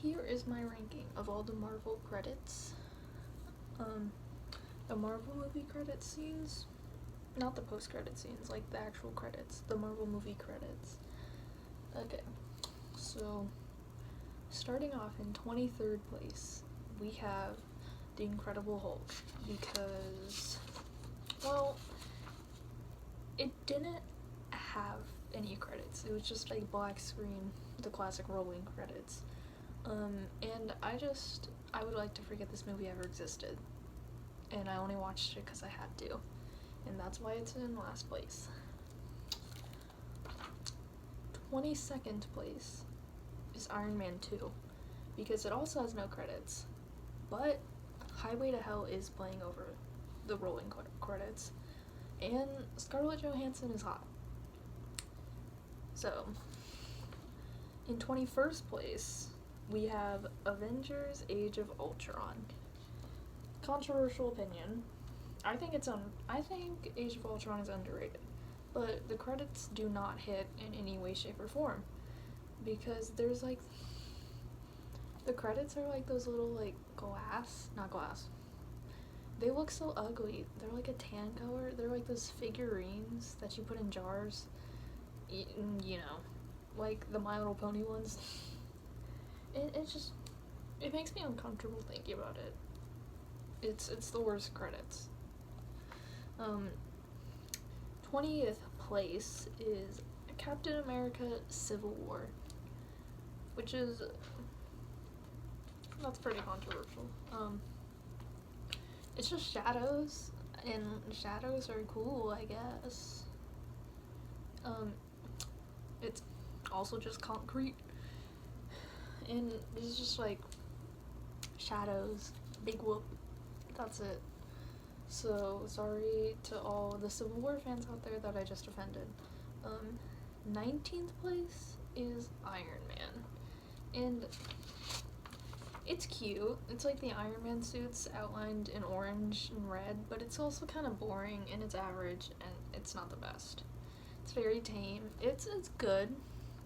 Here is my ranking of all the Marvel credits. The Marvel movie credit scenes, not the post-credit scenes, like the actual credits, the Marvel movie credits. Okay, so starting off in 23rd place, we have The Incredible Hulk, because, well, it didn't have any credits. It was just like black screen, the classic rolling credits. And I would like to forget this movie ever existed. And I only watched it because I had to. And that's why it's in last place. 22nd place is Iron Man 2. Because it also has no credits. But Highway to Hell is playing over the rolling credits. And Scarlett Johansson is hot. So, in 21st place, we have Avengers Age of Ultron. Controversial opinion. I think Age of Ultron is underrated. But the credits do not hit in any way, shape, or form. Because there's like, the credits are like those little like not glass. They look so ugly. They're like a tan color. They're like those figurines that you put in jars. You know, like the My Little Pony ones. It makes me uncomfortable thinking about it. It's the worst credits. 20th place is Captain America Civil War, which is, that's pretty controversial. It's just shadows, and shadows are cool, I guess. It's also just concrete, and it's just like shadows, big whoop, that's it. So sorry to all the Civil War fans out there that I just offended. 19th place is Iron Man, and it's cute. It's like the Iron Man suits outlined in orange and red, but it's also kind of boring, and it's average, and it's not the best. It's very tame. It's good.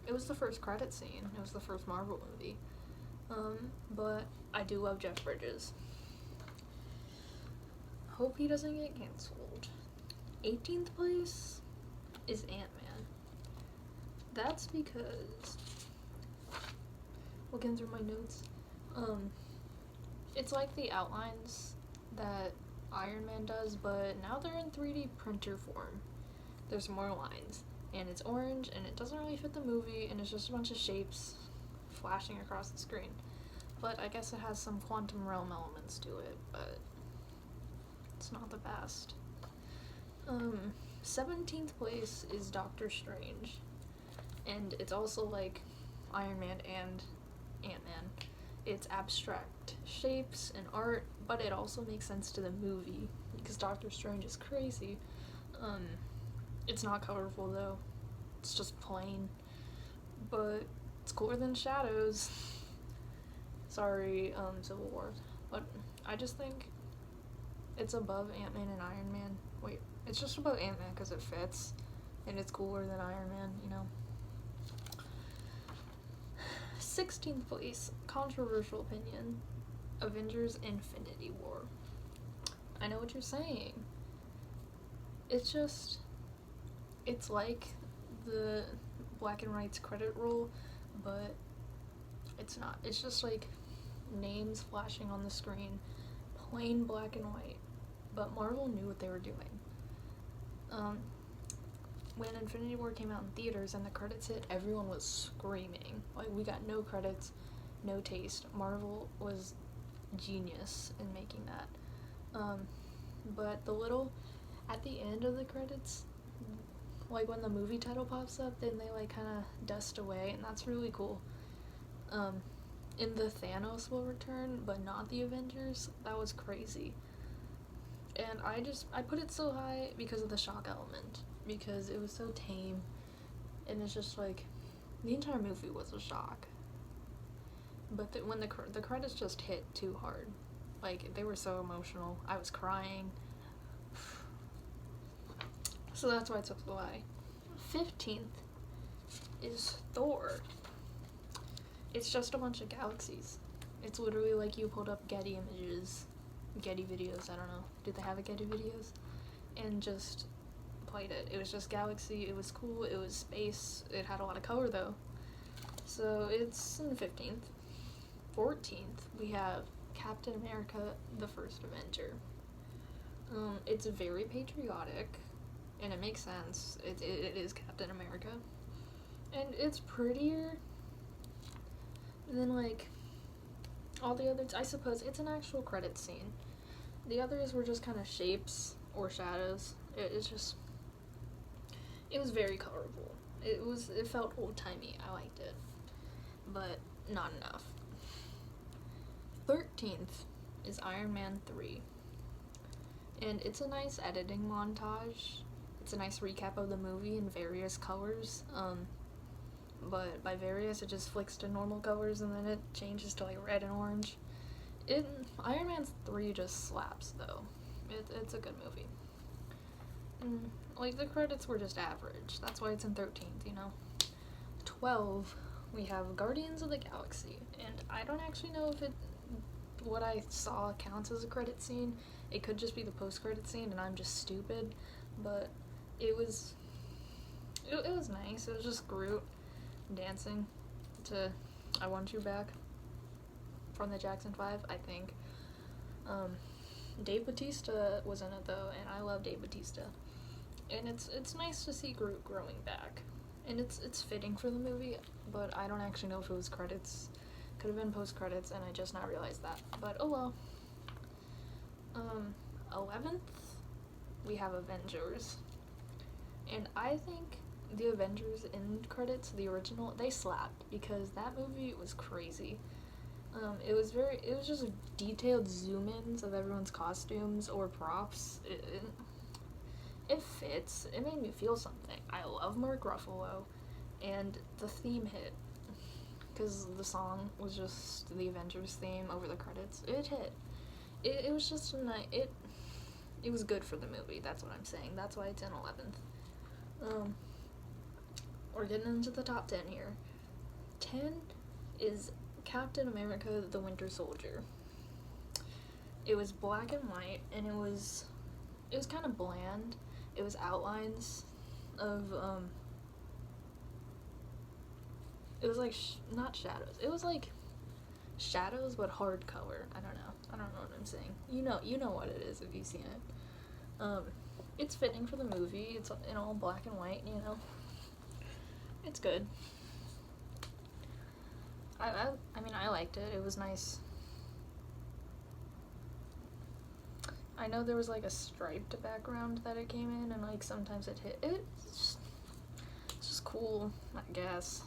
It was the first credit scene. It was the first Marvel movie. But I do love Jeff Bridges. Hope he doesn't get canceled. 18th place is Ant-Man. That's because, looking through my notes, it's like the outlines that Iron Man does, but now they're in 3D printer form. There's more lines, and it's orange, and it doesn't really fit the movie, and it's just a bunch of shapes flashing across the screen. But I guess it has some quantum realm elements to it, but it's not the best. 17th place is Doctor Strange, and it's also like Iron Man and Ant-Man. It's abstract shapes and art, but it also makes sense to the movie, because Doctor Strange is crazy. It's not colorful though, it's just plain, but it's cooler than Shadows. Sorry, Civil War, but I just think it's above Ant-Man and Iron Man. Wait, it's just above Ant-Man because it fits, and it's cooler than Iron Man, you know. 16th place, controversial opinion, Avengers Infinity War. I know what you're saying. It's like the black and white's credit roll, but it's not. It's just like names flashing on the screen, plain black and white. But Marvel knew what they were doing. When Infinity War came out in theaters and the credits hit, everyone was screaming. Like, we got no credits, no taste. Marvel was genius in making that. But at the end of the credits, like when the movie title pops up, then they like kind of dust away, and that's really cool. In the Thanos will return, but not the Avengers, that was crazy. And I put it so high because of the shock element, because it was so tame, and it's just like, the entire movie was a shock. But when the credits just hit too hard, like, they were so emotional, I was crying. So that's why it took so high. 15th is Thor. it's just a bunch of galaxies. It's literally like you pulled up Getty images, Getty videos, I don't know. Do they have a Getty videos? And just played it. It was just galaxy, it was cool, it was space, it had a lot of color though. So it's in the 15th. 14th, we have Captain America, the First Avenger. It's very patriotic, and it makes sense. It is Captain America. And it's prettier than, like, all the others. I suppose it's an actual credit scene. The others were just kind of shapes or shadows. It was very colorful. It felt old-timey. I liked it. But not enough. 13th is Iron Man 3. And it's a nice editing montage. It's a nice recap of the movie in various colors. But by various, it just flicks to normal colors and then it changes to like red and orange. Iron Man 3 just slaps though. It's a good movie. And like the credits were just average. That's why it's in 13th, you know. 12, we have Guardians of the Galaxy, and I don't actually know if what I saw counts as a credit scene. It could just be the post-credit scene and I'm just stupid, but it was nice. It was just Groot dancing to I Want You Back from the Jackson 5, I think. Dave Bautista was in it though, and I love Dave Bautista. And it's nice to see Groot growing back. And it's fitting for the movie, but I don't actually know if it was credits. Could have been post-credits, and I just not realized that. But oh well. 11th, we have Avengers. And I think the Avengers end credits, the original, they slapped because that movie was crazy. It was just detailed zoom-ins of everyone's costumes or props. It fits. It made me feel something. I love Mark Ruffalo, and the theme hit. Because the song was just the Avengers theme over the credits. It hit. It was just a nice... It was good for the movie, that's what I'm saying. That's why it's in 11th. We're getting into the top 10 here. 10 is Captain America, the Winter Soldier. It was black and white, and it was kind of bland. It was outlines of, it was like, not shadows. It was like shadows, but hard color. I don't know what I'm saying. You know what it is if you've seen it. It's fitting for the movie. It's in all black and white, you know. It's good. I mean, I liked it. It was nice. I know there was like a striped background that it came in, and like sometimes it hit. It's just cool, I guess.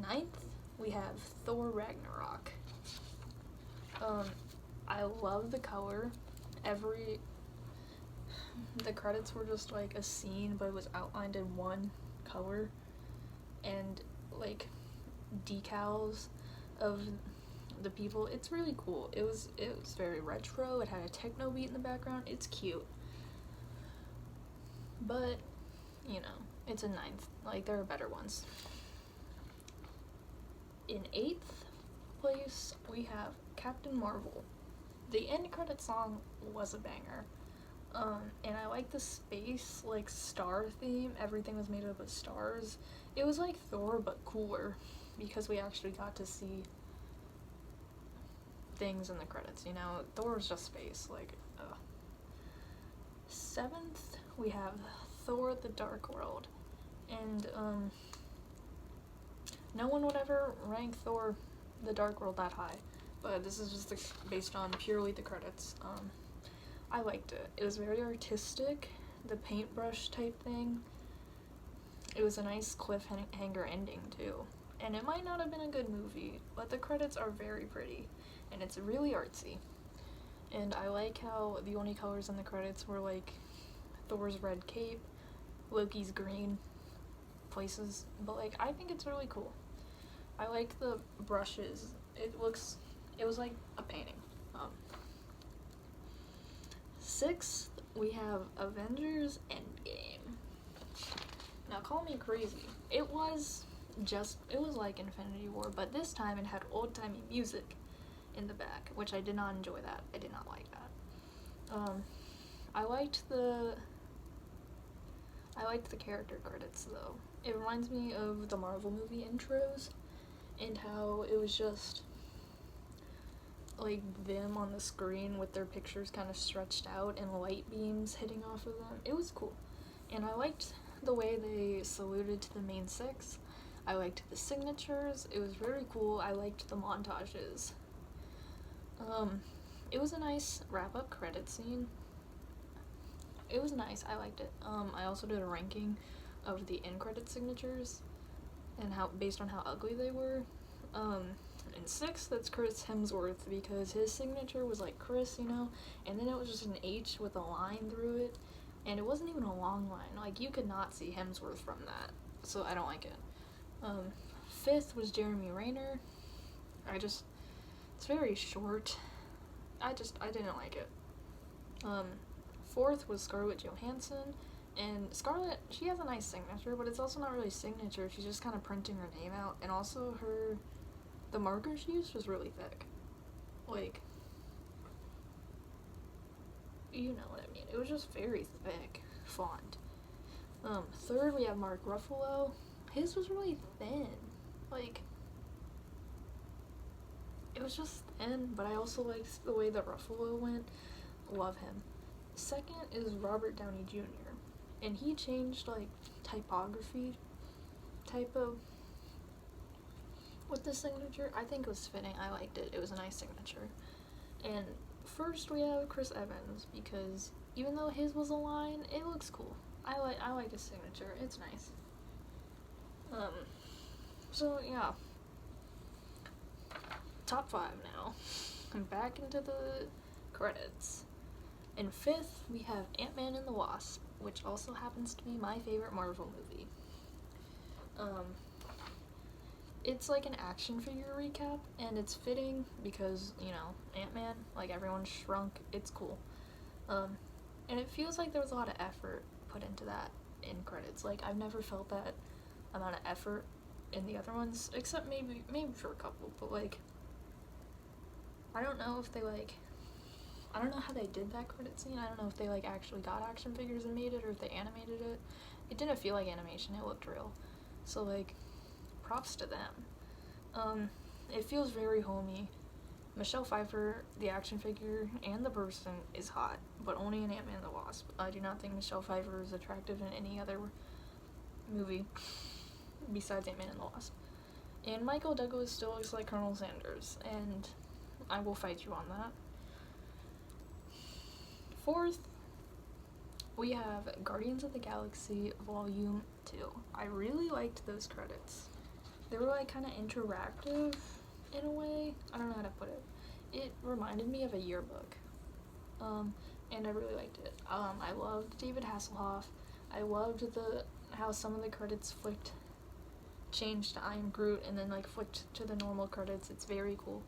9th, we have Thor Ragnarok. I love the color. The credits were just like a scene, but it was outlined in one color, and like decals of the people. It's really cool. It was very retro. It had a techno beat in the background. It's cute, but you know, it's a 9th. Like, there are better ones. In 8th place, we have Captain Marvel. The end credit song was a banger. And I like the space, like, star theme. Everything was made up of stars. It was like Thor, but cooler, because we actually got to see things in the credits, you know? Thor was just space, like, 7th, we have Thor: The Dark World. And, no one would ever rank Thor: The Dark World that high, but this is just based on purely the credits. I liked it. It was very artistic, the paintbrush type thing. It was a nice cliffhanger ending, too. And it might not have been a good movie, but the credits are very pretty, and it's really artsy. And I like how the only colors in the credits were, like, Thor's red cape, Loki's green places, but, like, I think it's really cool. I like the brushes. It was like a painting. 6th, we have Avengers Endgame. Now, call me crazy. It was it was like Infinity War, but this time it had old-timey music in the back, which I did not enjoy that. I did not like that. I liked the character credits though. It reminds me of the Marvel movie intros and how it was just like them on the screen with their pictures kind of stretched out and light beams hitting off of them. It was cool. And I liked the way they saluted to the main six. I liked the signatures. It was very cool. I liked the montages. It was a nice wrap-up credit scene. It was nice. I liked it. I also did a ranking of the end credit signatures and how based on how ugly they were. In 6, that's Chris Hemsworth because his signature was like Chris, and then it was just an H with a line through it, and it wasn't even a long line. Like, you could not see Hemsworth from that, so I don't like it. 5th was Jeremy Renner. It's very short. I didn't like it. 4th was Scarlett Johansson, and Scarlett, she has a nice signature, but it's also not really signature. She's just kind of printing her name out, and also the marker she used was really thick. Like, you know what I mean. It was just very thick font. 3rd, we have Mark Ruffalo. His was really thin. Like, it was just thin, but I also liked the way that Ruffalo went. Love him. 2nd is Robert Downey Jr. And he changed, like, typography type of with the signature. I think it was fitting. I liked it. It was a nice signature. And first we have Chris Evans because even though his was a line, it looks cool. I like his signature. It's nice. So yeah. Top 5 now. And back into the credits. In 5th, we have Ant-Man and the Wasp, which also happens to be my favorite Marvel movie. It's like an action figure recap, and it's fitting because, Ant-Man, like, everyone shrunk. It's cool. And it feels like there was a lot of effort put into that in credits. Like, I've never felt that amount of effort in the other ones, except maybe for a couple, but, like, I don't know if they, like, I don't know how they did that credit scene. I don't know if they, like, actually got action figures and made it, or if they animated it. It didn't feel like animation. It looked real. So, like, props to them. It feels very homey. Michelle Pfeiffer, the action figure, and the person is hot, but only in Ant-Man and the Wasp. I do not think Michelle Pfeiffer is attractive in any other movie besides Ant-Man and the Wasp. And Michael Douglas still looks like Colonel Sanders, and I will fight you on that. 4th, we have Guardians of the Galaxy Volume 2. I really liked those credits. They were, like, kind of interactive in a way. I don't know how to put it. It reminded me of a yearbook. And I really liked it. I loved David Hasselhoff. I loved how some of the credits changed to I Am Groot and then, like, flicked to the normal credits. It's very cool.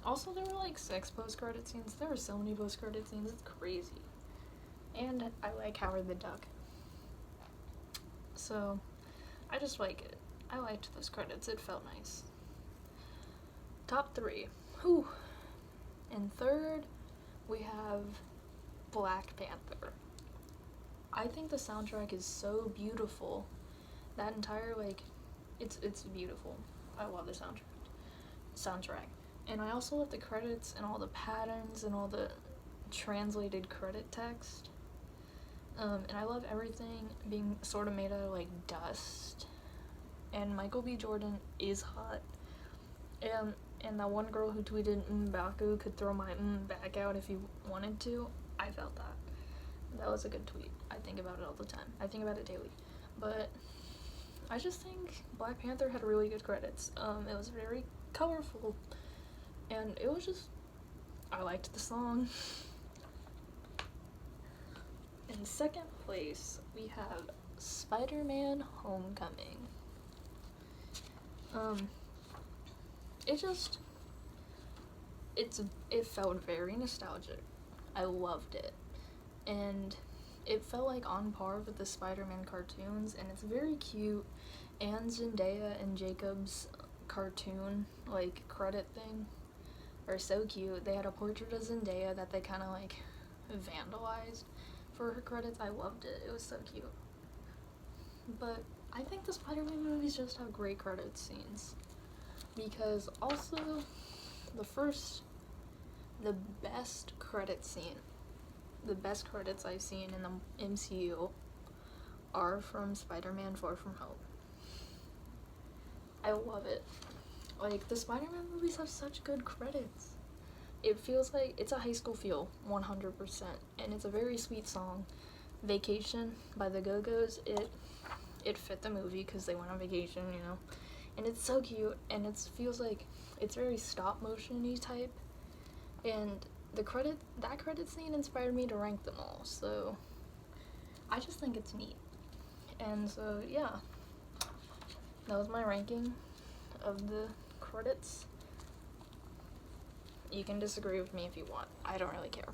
Also, there were, like, 6 post-credit scenes. There were so many post-credit scenes. It's crazy. And I like Howard the Duck. So, I just like it. I liked those credits. It felt nice. Top 3. Whew. In 3rd, we have Black Panther. I think the soundtrack is so beautiful. That entire, like, it's beautiful. I love the soundtrack. And I also love the credits and all the patterns and all the translated credit text. And I love everything being sort of made out of, like, dust. And Michael B. Jordan is hot. And that one girl who tweeted, M'Baku could throw my back out if he wanted to. I felt that. That was a good tweet. I think about it all the time. I think about it daily. But I just think Black Panther had really good credits. It was very colorful. And it was just, I liked the song. In 2nd place, we have Spider-Man Homecoming. It felt very nostalgic. I loved it. And it felt like on par with the Spider-Man cartoons, and it's very cute, and Zendaya and Jacob's cartoon, like, credit thing are so cute. They had a portrait of Zendaya that they kind of, like, vandalized for her credits. I loved it. It was so cute. But I think the Spider-Man movies just have great credit scenes. Because also, the best credit scene, the best credits I've seen in the MCU are from Spider-Man Far From Home. I love it. Like, the Spider-Man movies have such good credits. It feels like it's a high school feel, 100%. And it's a very sweet song. Vacation by the Go-Go's, it fit the movie because they went on vacation, you know. And it's so cute, and it feels like it's very stop motion-y type. And that credit scene inspired me to rank them all. So I just think it's neat. And so yeah, that was my ranking of the credits. You can disagree with me if you want. I don't really care.